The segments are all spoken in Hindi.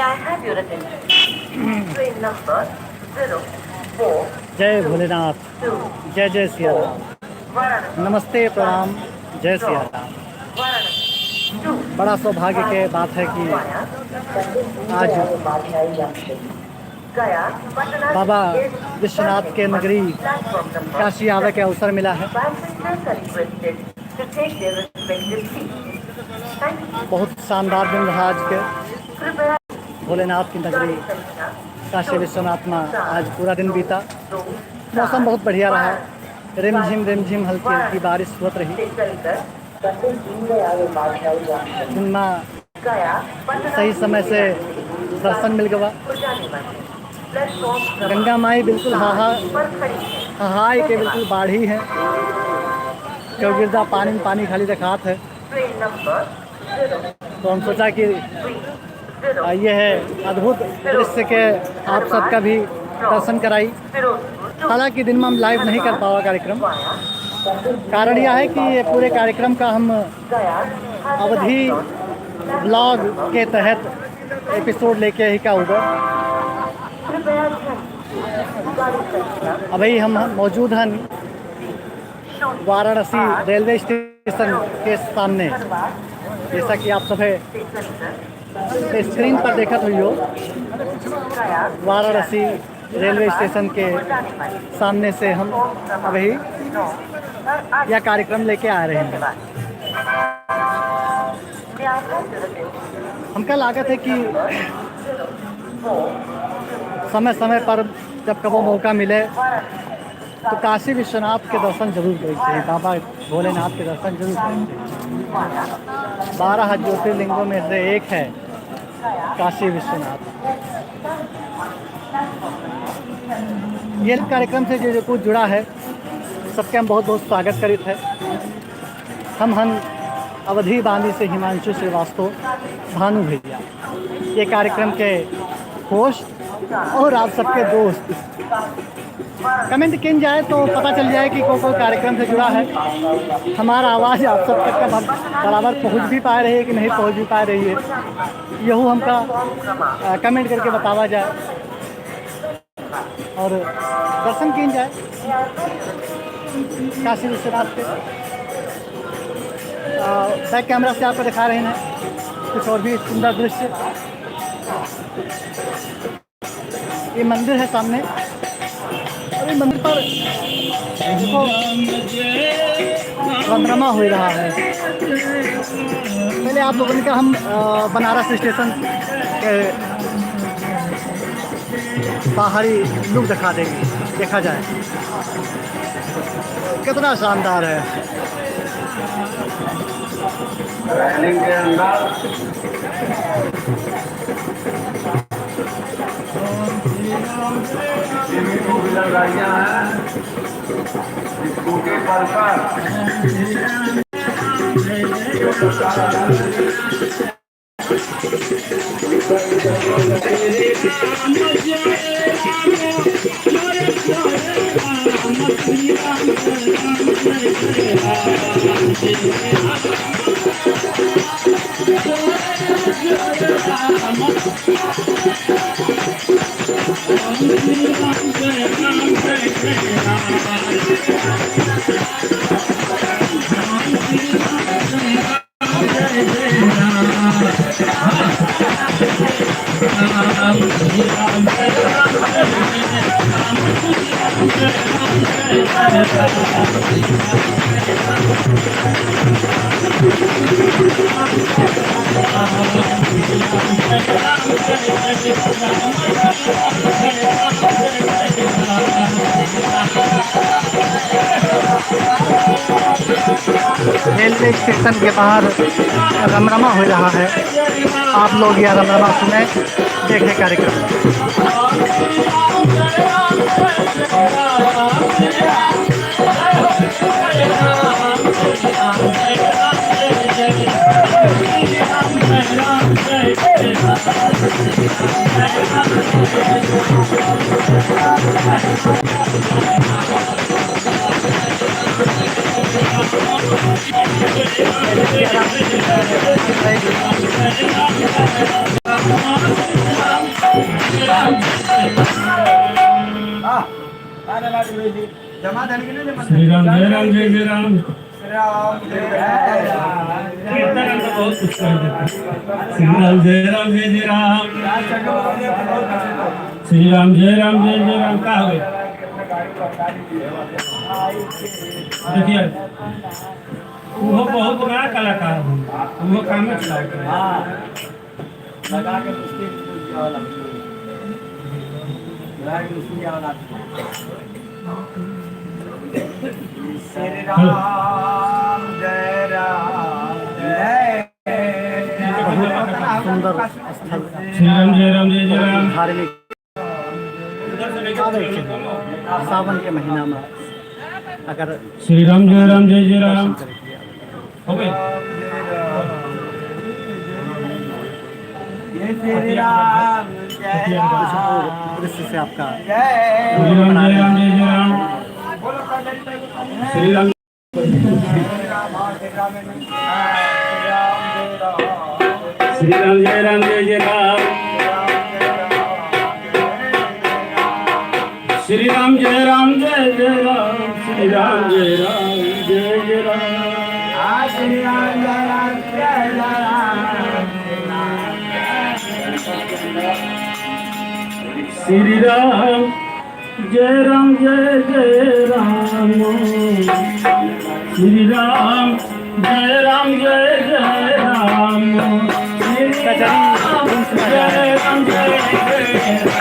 I have your attention? Train number 04 जय भोलेनाथ, 2 जय जय सिया राम, Varanasi. नमस्ते प्रणाम, जय सिया राम। Varanasi 2 बड़ा सौभाग्य की बात है कि आज Gaya Patna बाबा विश्वनाथ के नगरी platform number. काशी आवे के अवसर मिला है। Passengers are requested to take their respective seats. Thank you. बहुत शानदार दिन रहा आज के कृपया भोलेनाथ की नगरी गाड़ी संख्या काशी विश्वनाथ में आज पूरा दिन बीता। 2 मौसम बहुत बढ़िया रहा, रिमझिम हल्की हल्की बारिश होत रही। से चलकर दिन में गया पटना सही समय से दर्शन मिल गया। को जाने वाली प्लेटफॉर्म गंगा माई बिल्कुल पर खड़ी है। हाहाई के बिल्कुल बाढ़ी है, चौगिरदा पानी में पानी खाली दिखात है। ट्रेन नंबर 0 तो हम सोचा कि 3 ये है अद्भुत दृश्य के आप सबका भी दर्शन कराई। फिरोजपुर हालांकि दिन में हम लाइव नहीं कर पावा कार्यक्रम, कारण यह है कि ये पूरे कार्यक्रम का हम गया अवधि ब्लॉग के तहत एपिसोड लेके ही का उधर कृपया ध्यान गाड़ी संख्या अभी हम मौजूद हैं वाराणसी रेलवे स्टेशन के सामने। जैसा कि आप सभी स्क्रीन पर देखत हुई हो, गया वाराणसी रेलवे स्टेशन के सामने से हम अभी यह कार्यक्रम लेके आ रहे हैं। हमका लागत है कि समय समय पर जब कबो मौका मिले तो काशी विश्वनाथ के दर्शन जरूर करनी चाहिए, बाबा भोलेनाथ के दर्शन जरूर करनी चाहिए। 12 ज्योतिर्लिंगों में से एक है काशी विश्वनाथ। ये कार्यक्रम से जो कुछ जुड़ा है सबके हम बहुत बहुत स्वागत करित है। हम अवधि बांदी से हिमांशु श्रीवास्तव, भानु भैया, ये कार्यक्रम के होस्ट और आप सबके दोस्त। कमेंट किन जाए तो पता चल जाए कि कोई कार्यक्रम से जुड़ा है। हमारा आवाज़ आप सब तक का बराबर पहुंच भी पा रही है कि नहीं पहुंच भी पा रही है, यहू हमका कमेंट करके बतावा जाए और दर्शन किन जाए काशी विश्वनाथ के। बैक कैमरा से आपको दिखा रहे हैं कुछ और भी सुंदर दृश्य। ये मंदिर है सामने, और ये मंदिर पर देखो रमरमा हो रहा है। पहले आप लोगों का हम बनारस स्टेशन के बाहरी लुक दिखा देंगे, देखा जाए कितना शानदार है। रैलिंग के अंदर टू व्हीलर गाड़ियाँ हैं, स्कूटी रेलवे स्टेशन के बाहर रमरमा हो रहा है। आप लोग यह रमरमा सुने, देखें कार्यक्रम। श्री राम जय राम जय जय राम। कीर्तन तो बहुत कुछ कर देते। श्री राम जय राम जय जय राम। श्री राम जय राम जय जय राम। का हुए देखिए वो बहुत बड़ा कलाकार है, वो काम में चलाता है। लगा के उसकी श्री राम जय राम जय सुंदर स्थल श्री राम जय राम जय जय राम। धार्मिक सावन के महीना में अगर श्री राम जय राम जय जय राम। हो गए श्री राम जय राम दृश्य से आपका जय श्री राम जय राम जय जय राम। श्री राम श्री राम जय राम जय जय राम। श्री राम जय राम जय जय राम। श्री राम जय राम जय जय राम। श्री राम जय राम जय राम श्री राम जय राम जय जय राम। श्री राम जय राम जय जय राम। श्री राम जय राम जय जय राम। श्री राम जय राम जय जय राम। श्री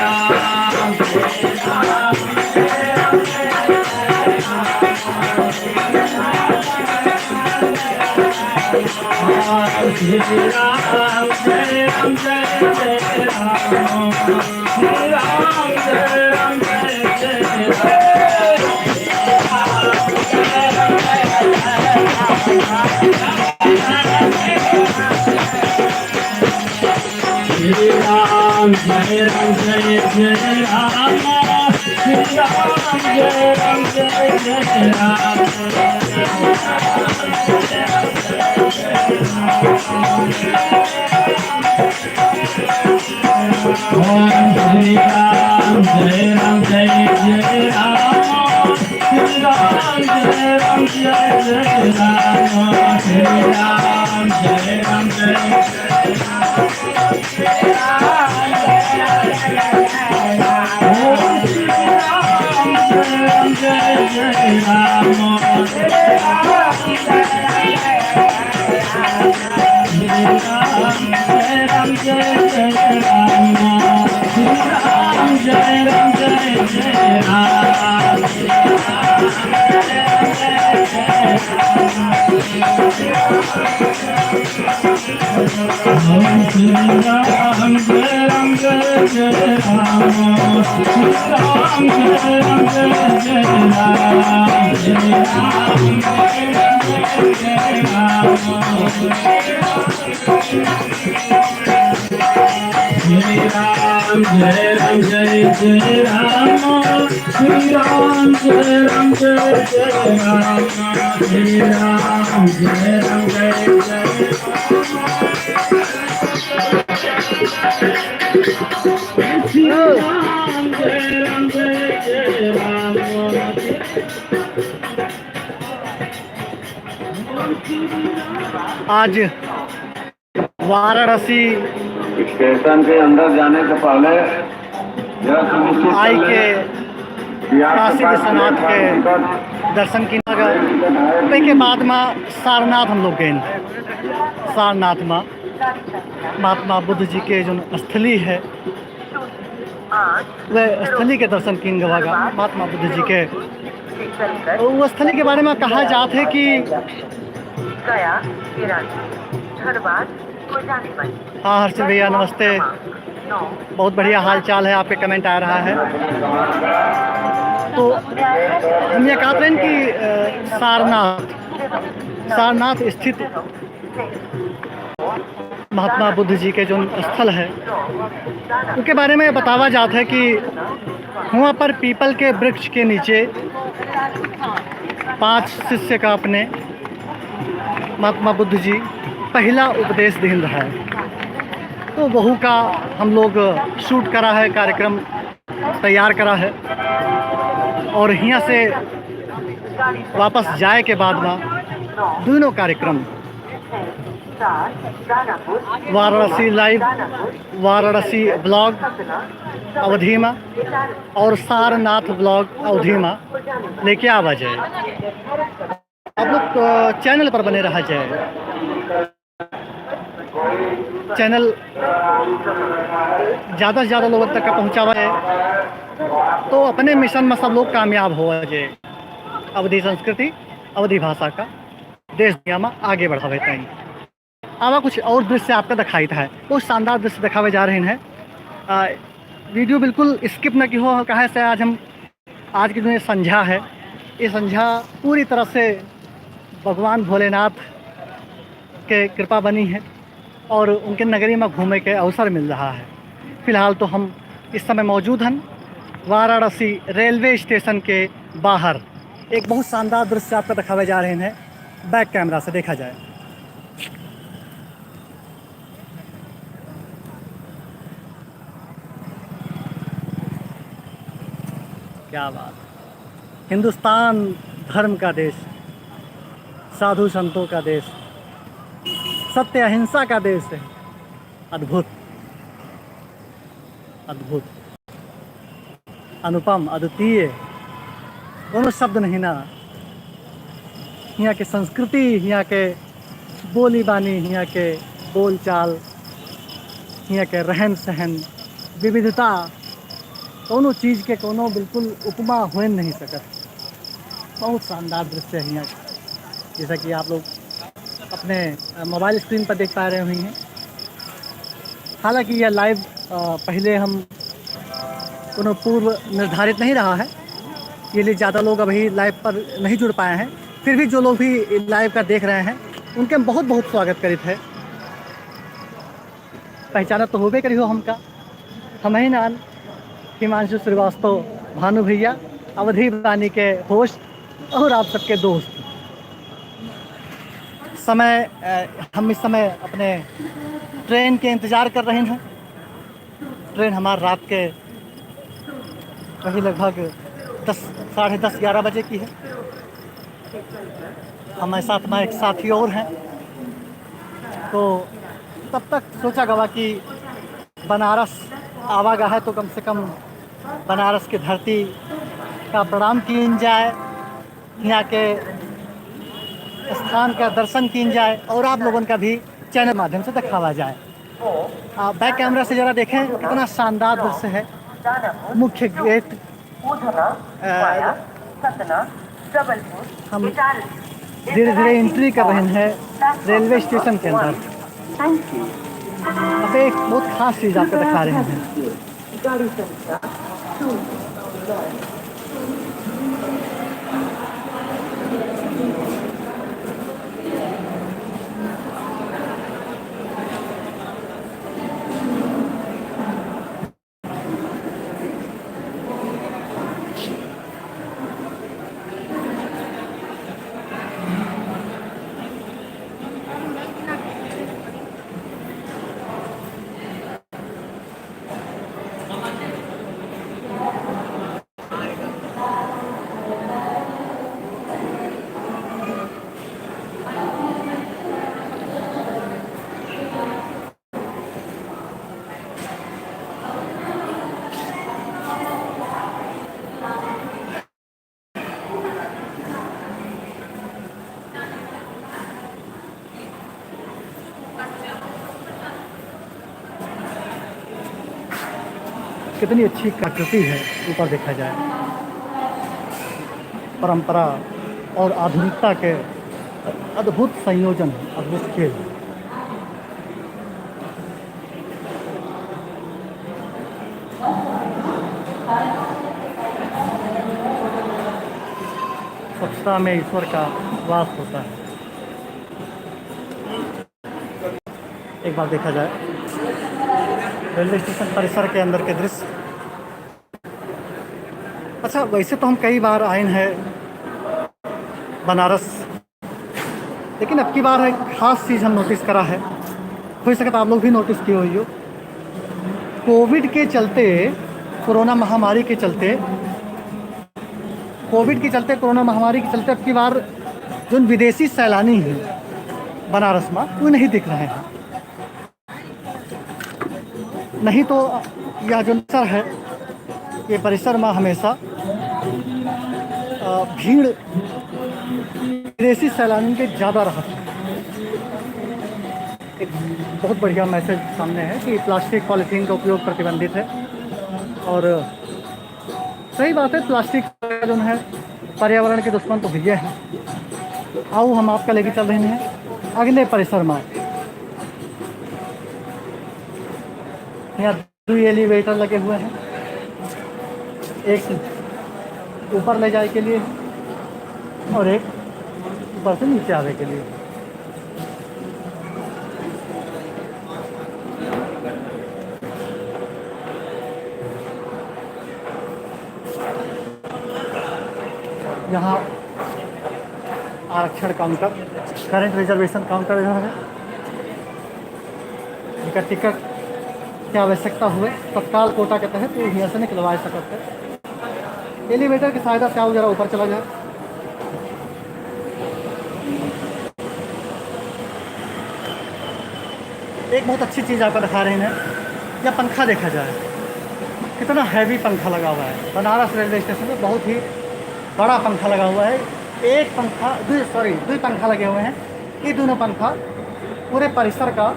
राम जय राम जय जय राम। श्री राम जय राम जय जय राम। श्री राम जय राम जय जय राम। ओम श्री राम जय राम जय जय राम। श्री राम जय राम जय जय राम। श्री राम जय राम जय ओम श्री राम जय राम जय जय राम। श्री राम जय राम जय जय राम। श्री राम जय राम जय जय राम। ओम श्री राम जय राम जय जय राम। श्री राम जय राम जय जय राम। श्री राम जय राम जय जय राम। श्री राम जय राम जय जय राम। श्री राम जय राम जय जय राम। श्री राम जय राम जय जय श्री राम जय राम जय जय राम। आज वाराणसी स्टेशन के अंदर जाने से पहले यह सुनिश्चित आई कर के लें कि आपके काशी पास विश्वनाथ के टिकट दर्शन की के बाद में सारनाथ हम लोग गए। सारनाथ में महात्मा बुद्ध जी के जो स्थली है वह स्थली के दर्शन की गवागा महात्मा बुद्ध जी के। वो स्थली के बारे में कहा जाता है कि गया धनबाद को जाने वाली हाँ हर्षित भैया नमस्ते, बहुत बढ़िया हाल चाल है, आपके कमेंट आ रहा है। तो हम ये कहते हैं कि सारनाथ स्थित महात्मा बुद्ध जी के जो स्थल है उनके बारे में बतावा जाता है कि वहाँ पर पीपल के वृक्ष के नीचे 5 शिष्य का अपने महात्मा बुद्ध जी पहला उपदेश दिन रहा है। तो बहू का हम लोग शूट करा है, कार्यक्रम तैयार करा है। और यहाँ से वापस जाए के बाद में दोनों कार्यक्रम वाराणसी लाइव, वाराणसी ब्लॉग अवधि में और सारनाथ ब्लॉग अवधि में लेके आवा जाए। आप लोग चैनल पर बने रहा जाए। चैनल ज़्यादा से ज़्यादा लोगों तक का पहुँचावा जाए तो अपने मिशन में सब लोग कामयाब हो जाए। अवधि संस्कृति, अवधि भाषा का देश दुनिया में आगे बढ़ावे तई। आवा कुछ और दृश्य आपका दिखाई था, बहुत शानदार दृश्य दिखावे जा रहे हैं। वीडियो बिल्कुल स्किप न की हो, कहा से आज की जो ये संध्या है, ये संध्या पूरी तरह से भगवान भोलेनाथ के कृपा बनी है और उनके नगरी में घूमने के अवसर मिल रहा है। फ़िलहाल तो हम इस समय मौजूद हैं वाराणसी रेलवे स्टेशन के बाहर। एक बहुत शानदार दृश्य आपको दिखावे जा रहे हैं, बैक कैमरा से देखा जाए। क्या बात, हिंदुस्तान धर्म का देश, साधु संतों का देश, सत्य अहिंसा का देश है। अद्भुत, अद्भुत, अनुपम, अद्वितीय, दोनों शब्द नहीं ना। यहाँ के संस्कृति, यहाँ के बोली बानी, यहाँ के बोल चाल, यहाँ के रहन सहन, विविधता, दोनों चीज़ के कोनो बिल्कुल उपमा हो नहीं सकत। बहुत शानदार दृश्य है यहाँ, जैसा कि आप लोग अपने मोबाइल स्क्रीन पर देख पा रहे हुए हैं। हालांकि यह लाइव पहले हम कोनो पूर्व निर्धारित नहीं रहा है, ये लिए ज़्यादा लोग अभी लाइव पर नहीं जुड़ पाए हैं। फिर भी जो लोग भी लाइव का देख रहे हैं उनके हम बहुत बहुत स्वागत करित है। पहचाना तो होबे करी हो हमका, हम ही नान हिमांशु श्रीवास्तव, भानु भैया, अवधि वाणी के होस्ट और आप सबके दोस्त। हम इस समय अपने ट्रेन के इंतज़ार कर रहे हैं। ट्रेन हमारे रात के कभी लगभग 10, साढ़े 10, 11 बजे की है। हमारे साथ में एक साथी और हैं, तो तब तक सोचा गवा कि बनारस आवागा है तो कम से कम बनारस की धरती का प्रणाम किन जाए, यहाँ के स्थान का दर्शन किन जाए और आप लोगों का भी चैनल माध्यम से दिखावा जाए। बैक कैमरा से ज़रा देखें कितना शानदार दृश्य है। मुख्य गेट हम धीरे धीरे एंट्री कर रहे हैं रेलवे स्टेशन के अंदर। अब एक बहुत खास चीज़ आपको दिखा रहे हैं। कितनी अच्छी प्रकृति है ऊपर देखा जाए। परंपरा और आधुनिकता के अद्भुत संयोजन, अद्भुत खेल। स्वच्छता में ईश्वर का वास होता है। एक बार देखा जाए रेलवे स्टेशन परिसर के अंदर के दृश्य। अच्छा, वैसे तो हम कई बार आए हैं बनारस, लेकिन अब की बार एक खास चीज़ हम नोटिस करा है, हो सके तो आप लोग भी नोटिस किए हुई हो। कोविड के चलते, कोरोना महामारी के चलते, कोरोना महामारी के चलते अब की बार जो विदेशी सैलानी हैं बनारस में वो नहीं दिख रहे हैं। नहीं तो यह जो परिसर है, ये परिसर में हमेशा भीड़ विदेशी सैलानी के ज़्यादा रहा है। एक बहुत बढ़िया मैसेज सामने है कि प्लास्टिक पॉलीथीन का उपयोग प्रतिबंधित है, और सही बात है, प्लास्टिक जो है पर्यावरण के दुश्मन तो भैया है। आओ हम आपका लेके चल रहे हैं अगले परिसर में। यहाँ 2 एलिवेटर लगे हुए हैं, एक ऊपर ले जाने के लिए और एक ऊपर से नीचे आने के लिए। यहाँ आरक्षण काउंटर, करंट रिजर्वेशन काउंटर इधर है। इनका टिकट की आवश्यकता हुए तत्काल कोटा के तहत तो यहाँ से निकलवा सकते हैं। एलिवेटर की सहायता से आओ जरा ऊपर चला जाए। एक बहुत अच्छी चीज़ आपको दिखा रहे हैं, यह पंखा देखा जाए, कितना हैवी पंखा लगा हुआ है। बनारस रेलवे स्टेशन में बहुत ही बड़ा पंखा लगा हुआ है। एक पंखा दो पंखा लगे हुए हैं। ये दोनों पंखा पूरे परिसर का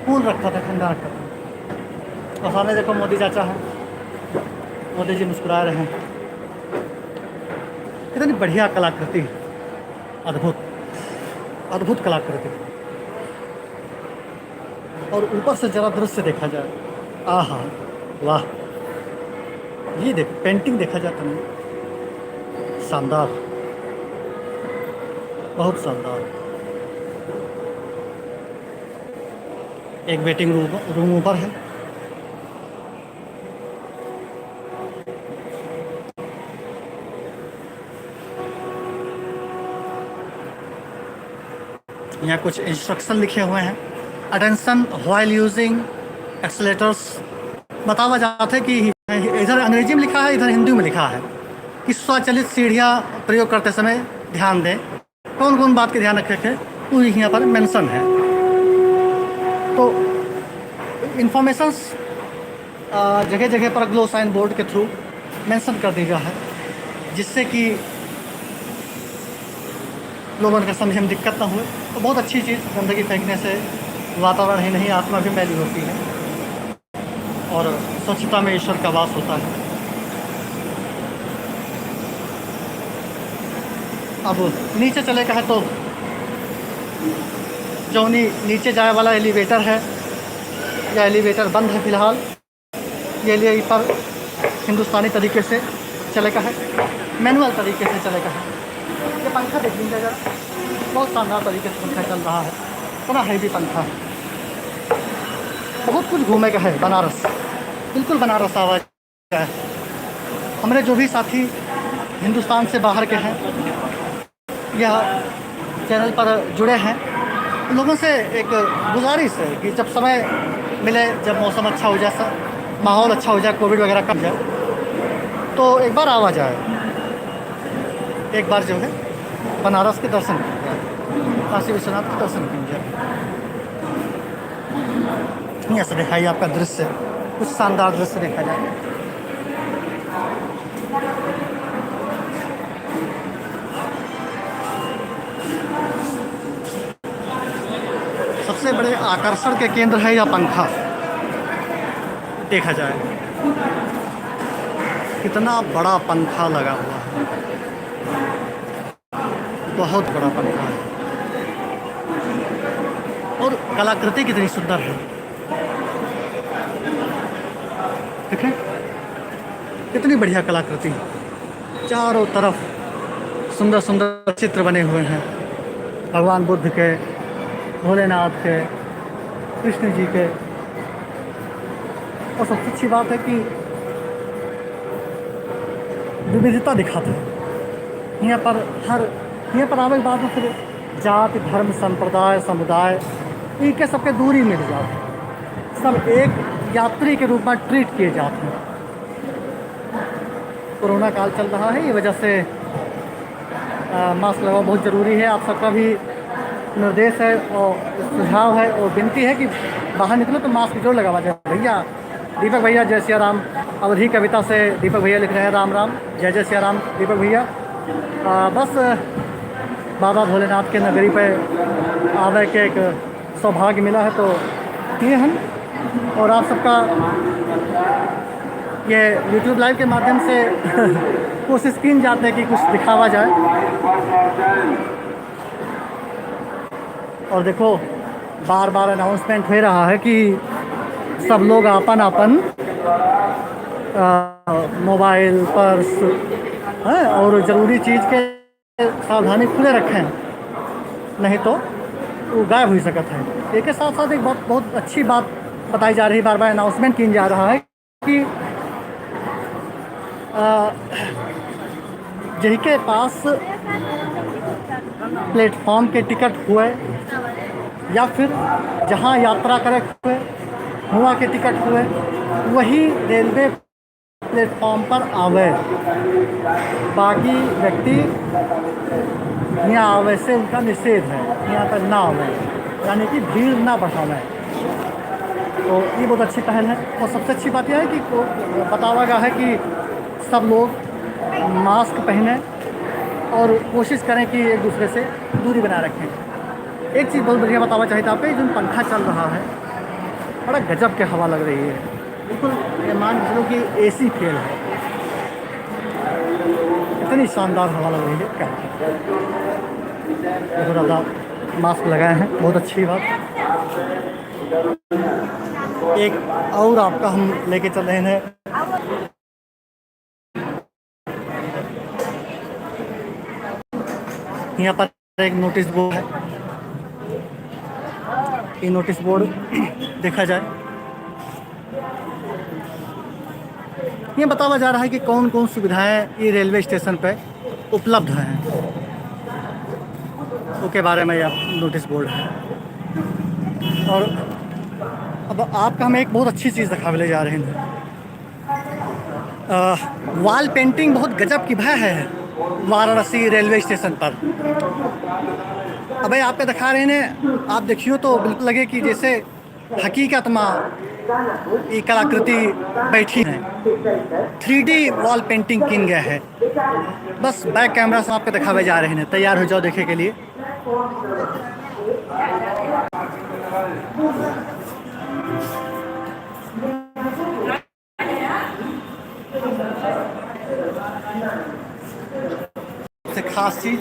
कूल रखा था, ठंडा रखा था। और सामने देखो मोदी चाचा हैं, मोदी जी मुस्कुरा रहे हैं। कितनी बढ़िया कलाकृति, अद्भुत अद्भुत कलाकृति। और ऊपर से जरा दृश्य देखा जाए, आहा वाह, ये देख पेंटिंग देखा जाता है, शानदार, बहुत शानदार। एक वेटिंग रूम ऊपर है। यहाँ कुछ इंस्ट्रक्शन लिखे हुए हैं। Attention while using accelerators. बतावा जाता है कि इधर अंग्रेजी में लिखा है, इधर हिंदी में लिखा है कि स्वचालित सीढ़ियाँ प्रयोग करते समय ध्यान दें। कौन कौन बात के ध्यान रखे थे वो यहाँ पर मेंशन है। तो इंफॉर्मेशंस जगह जगह पर ग्लो साइन बोर्ड के थ्रू मेंशन कर दिया है, जिससे कि लोगों का समझने में दिक्कत ना हुए। तो बहुत अच्छी चीज़, गंदगी फेंकने से वातावरण ही नहीं आत्मा भी मैली होती है और स्वच्छता में ईश्वर का वास होता है। अब नीचे चले का है तो जो नीचे जाए वाला एलिवेटर है, यह एलिवेटर बंद है फिलहाल। ये लिए पर हिंदुस्तानी तरीके से चले का है, मैनुअल तरीके से चले का है। ये पंखा देख लीजिए जरा, बहुत शानदार तरीके से पंखा चल रहा है, इतना हैवी पंखा है। बहुत कुछ घूमे का है बनारस, बिल्कुल बनारस आवाज़ है। हमारे जो भी साथी हिंदुस्तान से बाहर के हैं, यह चैनल पर जुड़े हैं, उन लोगों से एक गुजारिश है कि जब समय मिले, जब मौसम अच्छा हो जाए, माहौल अच्छा हो जाए, कोविड वगैरह कम जाए, तो एक बार आवा जाए, एक बार जो है बनारस के दर्शन कीजिए, काशी विश्वनाथ के दर्शन कीजिए। यहाँ से दिखाइए आपका दृश्य, कुछ शानदार दृश्य देखा जाए। सबसे बड़े आकर्षण के केंद्र है यह पंखा। देखा जाए कितना बड़ा पंखा लगा हुआ है, बहुत बड़ा पंखा है और कलाकृति कितनी सुंदर है। देखें कितनी बढ़िया कलाकृति, चारों तरफ सुंदर सुंदर चित्र बने हुए हैं, भगवान बुद्ध के, भोलेनाथ के, कृष्ण जी के। और सबसे अच्छी बात है कि विविधता दिखाते हैं। यहाँ पर आवे बाद में फिर जाति धर्म संप्रदाय समुदाय इनके सबके दूरी मिल जाते, सब एक यात्री के रूप में ट्रीट किए जाते हैं। कोरोना काल चल रहा है, ये वजह से मास्क लगाना बहुत ज़रूरी है। आप सबका भी निर्देश है और सुझाव है और विनती है कि बाहर निकलो तो मास्क जरूर लगावा जाए। भैया दीपक भैया जय सिया राम, अवधि कविता से दीपक भैया लिख रहे हैं राम राम, जय जय सिया राम दीपक भैया। बस बाबा भोलेनाथ के नगरी पे आवे के एक सौभाग्य मिला है, तो ये हम और आप सबका ये YouTube लाइव के माध्यम से कोशिश की जाते हैं कि कुछ दिखावा जाए। और देखो बार बार अनाउंसमेंट हो रहा है कि सब लोग अपन अपन मोबाइल, पर्स और ज़रूरी चीज़ के सावधानी खुले रखें, नहीं तो वो गायब हो सकता है। एक के साथ साथ एक बहुत अच्छी बात बताई जा रही है, बार बार अनाउंसमेंट किया जा रहा है कि जिनके पास प्लेटफॉर्म के टिकट हुए या फिर जहां यात्रा करे हुआ के टिकट हुए, वही रेलवे प्लेटफॉर्म पर आवे। बाकी व्यक्ति यहाँ आवे से उनका निषेध है, यहाँ पर ना आवे, यानी कि भीड़ ना बढ़ावे। तो ये बहुत अच्छी पहल है। और सबसे अच्छी बात यह है कि बतावा गया है कि सब लोग मास्क पहने और कोशिश करें कि एक दूसरे से दूरी बनाए रखें। एक चीज़ बहुत बढ़िया बताना चाहिए था आप पे, जो पंखा चल रहा है बड़ा गजब के हवा लग रही है, बिल्कुल ये मान चलो कि AC फेल है, इतनी शानदार हवा लग रही है। क्या देखो दादा मास्क लगाए हैं, बहुत अच्छी बात। एक और आपका हम लेके चल रहे हैं, यहाँ पर एक नोटिस बोर्ड है। ये नोटिस बोर्ड देखा जाए, ये बताया जा रहा है कि कौन कौन सुविधाएं ये रेलवे स्टेशन पे उपलब्ध हैं, उसके बारे में यह नोटिस बोर्ड है। और अब आपका हम एक बहुत अच्छी चीज़ दिखावे ले जा रहे हैं। वॉल पेंटिंग बहुत गजब की भय है वाराणसी रेलवे स्टेशन पर। अब आप पे दिखा रहे हैं, आप देखियो तो बिल्कुल लगे कि जैसे हकीकत में ये कलाकृति बैठी है। 3D वॉल पेंटिंग किन गया है। बस बैक कैमरा से आपको दिखावे जा रहे हैं, तैयार हो जाओ देखे के लिए। सबसे खास चीज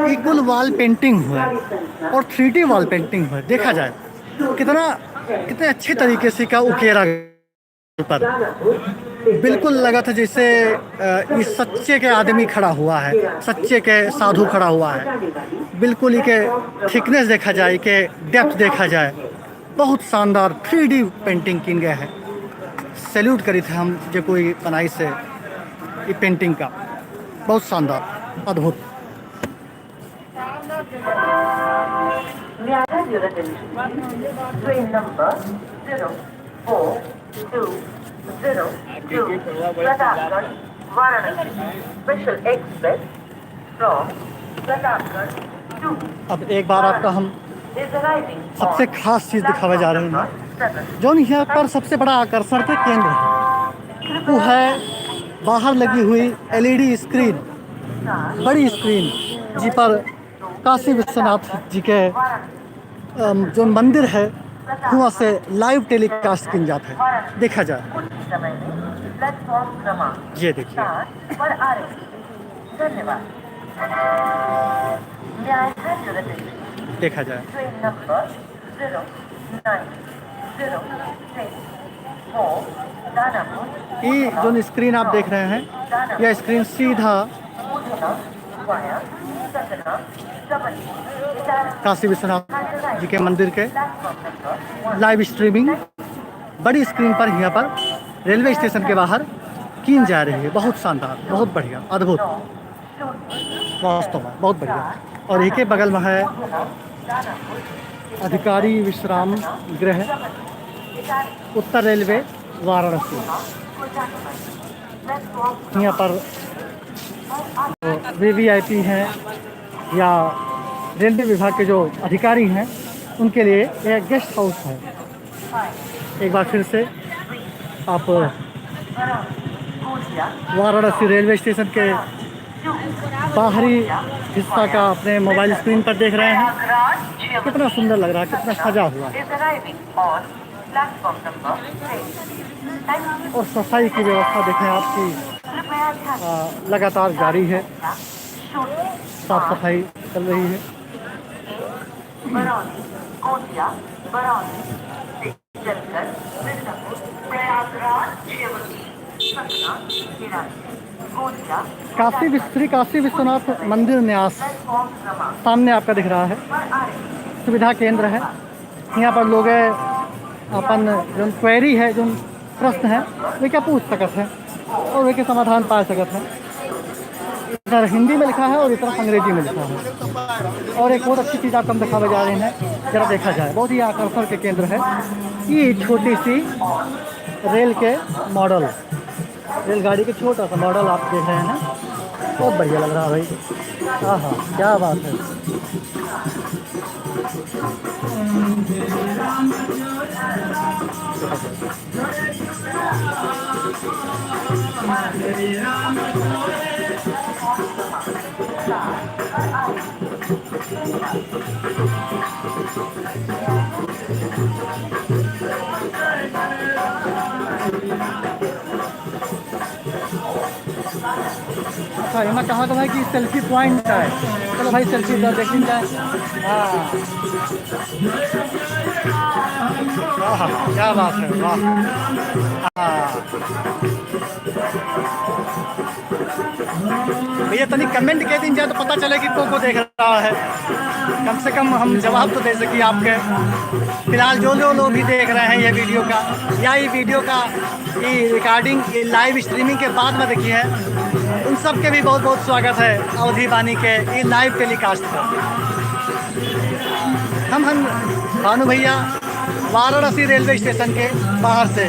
इक्वल वॉल पेंटिंग हुआ और 3D वॉल पेंटिंग हुआ। देखा जाए कितने अच्छे तरीके से का उकेरा पर बिल्कुल लगा था जैसे इस सच्चे के आदमी खड़ा हुआ है, सच्चे के साधु खड़ा हुआ है। बिल्कुल ही के थिकनेस देखा जाए, के डेप्थ देखा जाए, बहुत शानदार 3D पेंटिंग किन गया है। सैल्यूट करी थे हम जो कोई बनाई से ये पेंटिंग का, बहुत शानदार, अद्भुत। Train number 0422 Pratapgarh Varanasi special express from Pratapgarh to. अब एक बार आपका हम सबसे खास चीज़ दिखावे जा रहे हैं। जो यहाँ पर सबसे बड़ा आकर्षण के केंद्र है वो है बाहर लगी हुई LED स्क्रीन, बड़ी स्क्रीन जी पर काशी विश्वनाथ जी के जो मंदिर है वहाँ से लाइव टेलीकास्ट किया जाता है। देखा जाए, ये देखिए, देखा जाए। ये जो स्क्रीन आप देख रहे हैं, यह स्क्रीन सीधा काशी विश्वनाथ जी के मंदिर के लाइव स्ट्रीमिंग बड़ी स्क्रीन पर यहाँ पर रेलवे स्टेशन के बाहर कीन जा रही है। बहुत शानदार, बहुत बढ़िया, अद्भुत, वास्तव में बहुत बढ़िया। और एक ही बगल में है अधिकारी विश्राम गृह, उत्तर रेलवे वाराणसी। यहाँ पर VVIP हैं या रेलवे विभाग के जो अधिकारी हैं उनके लिए यह गेस्ट हाउस है। एक बार फिर से आप वाराणसी रेलवे स्टेशन के बाहरी हिस्सा का अपने मोबाइल स्क्रीन पर देख रहे हैं। कितना सुंदर लग रहा है, कितना सजा हुआ है। और सफाई की व्यवस्था देखें आपकी लगातार जारी है, साफ सफाई चल रही है। श्री काशी विश्वनाथ मंदिर न्यास सामने आपका दिख रहा है, सुविधा केंद्र है। यहाँ पर लोग अपन जो क्वेरी है, जो प्रश्न है वे क्या पूछ सकते हैं और वे के समाधान पा सकते हैं। इधर हिंदी में लिखा है और इधर अंग्रेजी में लिखा है। और एक बहुत अच्छी चीज़ आपको हम दिखावे जा रहे हैं, जरा देखा जाए। बहुत ही आकर्षण के केंद्र है। ये छोटी सी रेल के मॉडल, रेलगाड़ी के छोटा सा मॉडल आप देख रहे हैं। बहुत बढ़िया लग रहा है भाई। हाँ, क्या बात है। अच्छा, यहाँ कहा है कि सेल्फी पॉइंट है। चलो भाई सेल्फी देखने जाए। हाँ, क्या बात है, वाह। भैया तनी कमेंट के दिन जाए तो पता चले कि को देख रहा है। कम से कम हम जवाब तो दे सकिए आपके। फिलहाल जो लोग भी देख रहे हैं ये वीडियो का, या ये वीडियो का ये रिकॉर्डिंग, ये लाइव स्ट्रीमिंग के बाद में देखी है, उन सब के भी बहुत बहुत स्वागत है अवधी वाणी के ये लाइव टेलीकास्ट पर। हम भानु भैया वाराणसी रेलवे स्टेशन के बाहर से।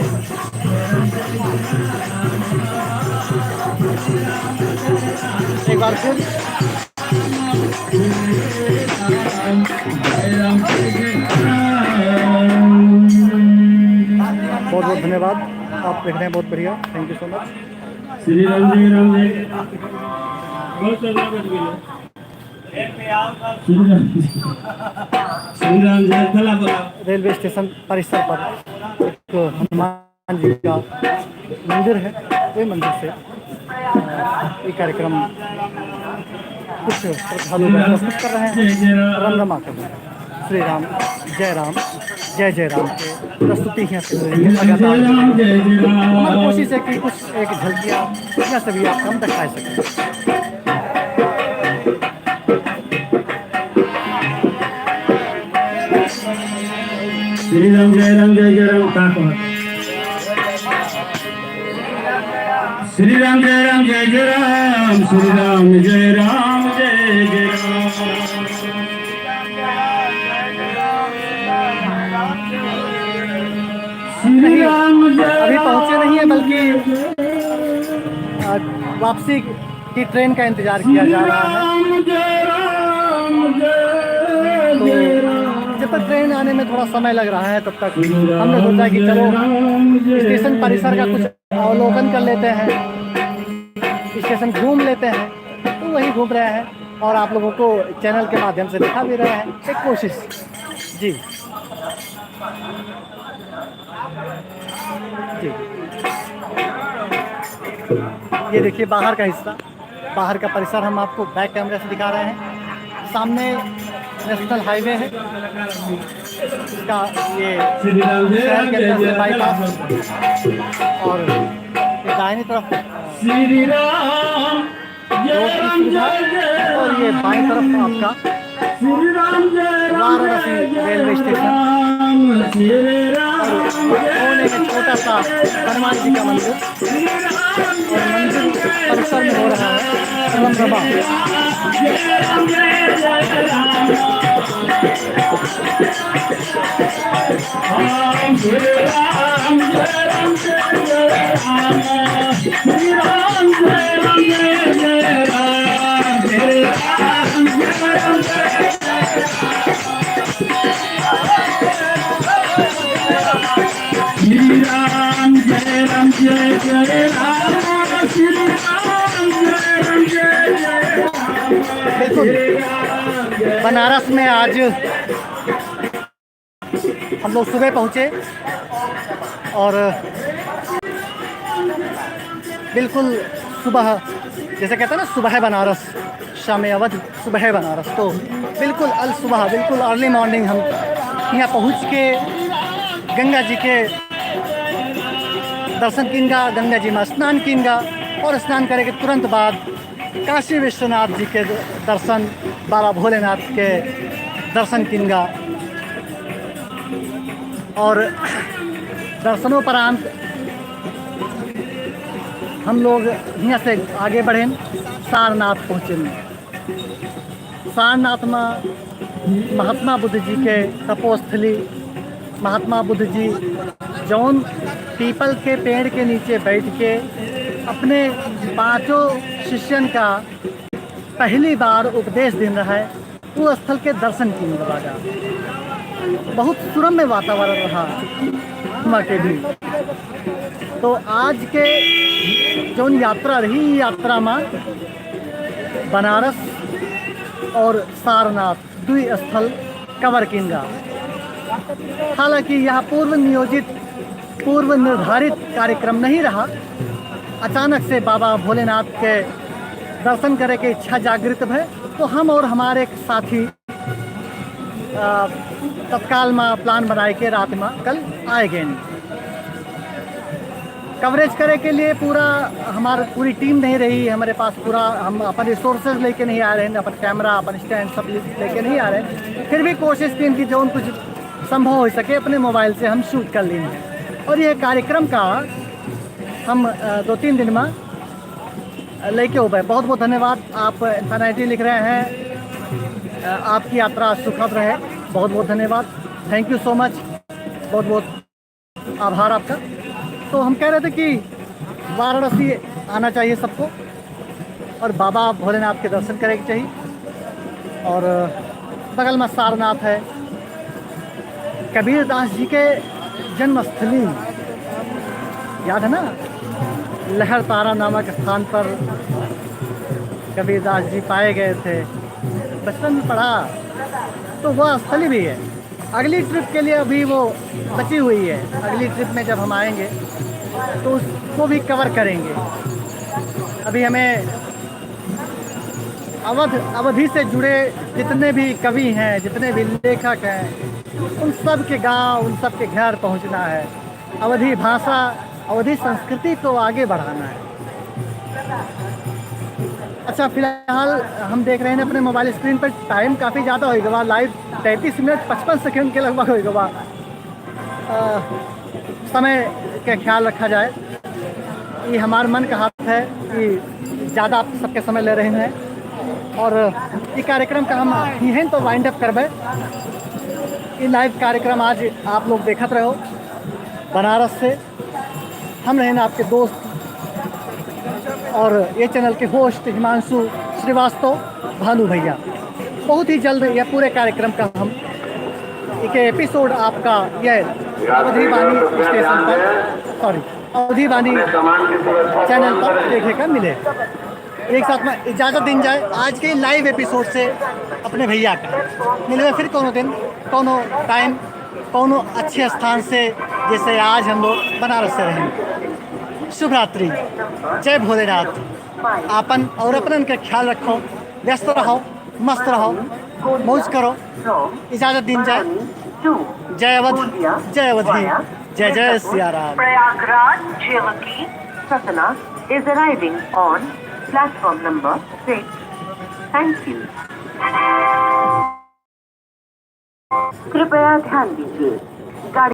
एक बार फिर बहुत बहुत धन्यवाद, आप देख रहे हैं, बहुत बढ़िया, thank you so much. Shri Ram जय राम जय श्री राम जय भला भला। रेलवे स्टेशन परिसर पर एक हनुमान जी का मंदिर है। वही मंदिर से ये कार्यक्रम कुछ श्रद्धालु प्रस्तुत कर रहे हैं, रंगमा कर रहे हैं। श्री राम जय राम, जय जय राम के प्रस्तुति यहाँ से लगातार। हमारी कोशिश है कि कुछ एक झलकियाँ यहाँ से भी आप हम दिखा सकें। श्री राम जय राम, जय जय राम। श्री राम जय राम, जय जय राम। श्री राम जय राम, जय जय राम। श्री राम अभी पहुँचे नहीं है, बल्कि वापसी की ट्रेन का इंतजार किया जा रहा है। तो जब तक ट्रेन आने में थोड़ा समय लग रहा है, तब तक हमने सोचा कि चलो स्टेशन परिसर का कुछ अवलोकन कर लेते हैं, स्टेशन घूम लेते हैं। तो वही घूम रहे हैं और आप लोगों को चैनल के माध्यम से दिखा भी रहे हैं, एक कोशिश। जी जी, ये देखिए बाहर का हिस्सा, बाहर का परिसर हम आपको बैक कैमरे से दिखा रहे हैं। सामने नेशनल हाईवे है, इसका ये शहर के अंदर से बाईपास, और ये दाहिनी तरफ रोड की सुविधा, और ये बाईं तरफ आपका श्री राम जय राम वाराणसी रेलवे स्टेशन। राम श्री राम कोने में छोटा सा हनुमान जी का मंदिर और मंदिर परिसर में हो रहा है रमरमा। राम श्री राम जय राम जय राम श्री राम जय राम जय राम श्री राम जय राम जय श्री राम जय राम जय जय राम श्री राम जय राम जय जय बिल्कुल बनारस में आज हम लोग सुबह पहुँचे और बिल्कुल सुबह, जैसे कहते हैं ना सुबह बनारस शाम अवध सुबह बनारस, तो बिल्कुल अल सुबह बिल्कुल अर्ली मॉर्निंग हम यहाँ पहुँच के गंगा जी के दर्शन किनगा, गंगा जी में स्नान किनगा और स्नान करे के तुरंत बाद काशी विश्वनाथ जी के दर्शन, बाबा भोलेनाथ के दर्शन किनगा और दर्शनोपरांत हम लोग यहाँ से आगे बढ़े सारनाथ पहुँचे। सारनाथ में महात्मा बुद्ध जी के तपोस्थली, महात्मा बुद्ध जी जौन पीपल के पेड़ के नीचे बैठ के अपने 5 शिष्यन का पहली बार उपदेश दिन रहा है, वो स्थल के दर्शन किए बागा। बहुत सुरम्य वातावरण रहा वहाँ के भी। तो आज के जौन यात्रा रही, यात्रा में बनारस और सारनाथ दुई स्थल कवर किनगा। हालांकि यह पूर्व नियोजित, पूर्व निर्धारित कार्यक्रम नहीं रहा। अचानक से बाबा भोलेनाथ के दर्शन करे के इच्छा जागृत है, तो हम और हमारे साथी तत्काल में प्लान बनाए के रात में कल आए गए। कवरेज करे के लिए पूरा हमारी पूरी टीम नहीं रही हमारे पास, पूरा हम अपन रिसोर्सेज लेके नहीं आ रहे हैं, अपन कैमरा अपन स्टैंड सब लेके नहीं आ रहे। फिर भी कोशिश की कि जो कुछ संभव हो सके अपने मोबाइल से हम शूट कर लेंगे। और यह कार्यक्रम का हम 2-3 दिन में लेके हो गए। बहुत बहुत धन्यवाद। आप इन्फिनिटी लिख रहे हैं, आपकी यात्रा सुखद रहे। बहुत बहुत धन्यवाद, थैंक यू सो मच, बहुत बहुत आभार आपका। तो हम कह रहे थे कि वाराणसी आना चाहिए सबको और बाबा भोलेनाथ के दर्शन करेंगे चाहिए। और बगल में सारनाथ है, कबीरदास जी के जन्मस्थली, याद है ना, लहर तारा नामक स्थान पर कबीरदास जी पाए गए थे, बचपन में पढ़ा। तो वह स्थली भी है। अगली ट्रिप के लिए अभी वो बची हुई है, अगली ट्रिप में जब हम आएंगे तो उसको भी कवर करेंगे। अभी हमें अवधि से जुड़े जितने भी कवि हैं, जितने भी लेखक हैं, उन सब के गांव, उन सब के घर पहुंचना है। अवधि भाषा, अवधि संस्कृति को आगे बढ़ाना है। अच्छा, फिलहाल हम देख रहे हैं अपने मोबाइल स्क्रीन पर टाइम काफ़ी ज़्यादा होगा, लाइव 33 मिनट 55 सेकंड के लगभग होगा। समय का ख्याल रखा जाए, ये हमारे मन का हाथ है कि ज़्यादा आप सबके समय ले रहे हैं। और ये कार्यक्रम का हम यहीं तो वाइंड अप करबे। ये लाइव कार्यक्रम आज आप लोग देखते रहो बनारस से। हम रहे ना आपके दोस्त और ये चैनल के होस्ट हिमांशु श्रीवास्तव, भानु भैया। बहुत ही जल्द यह पूरे कार्यक्रम का हम एक एपिसोड आपका यह अवधि वाणी स्टेशन पर, सॉरी अवधि वाणी चैनल पर देखने का मिले। एक साथ में इजाज़त दिन जाए आज के लाइव एपिसोड से अपने भैया का। मिले फिर कोनो दिन, कोनो टाइम, कोनो अच्छे स्थान से, जैसे आज हम लोग बनारस से रहेंगे। शुभ रात्रि, जय भोलेनाथ। आपन और अपनन के ख्याल रखो, व्यस्त रहो, मस्त रहो, मौज करो। इजाज़त दिन जाए। जय अवध, जय अवधि, जय जय Siya Ram. Prayagraj Jayavaki Satana is arriving on platform number 6. Thank you. कृपया ध्यान दीजिए।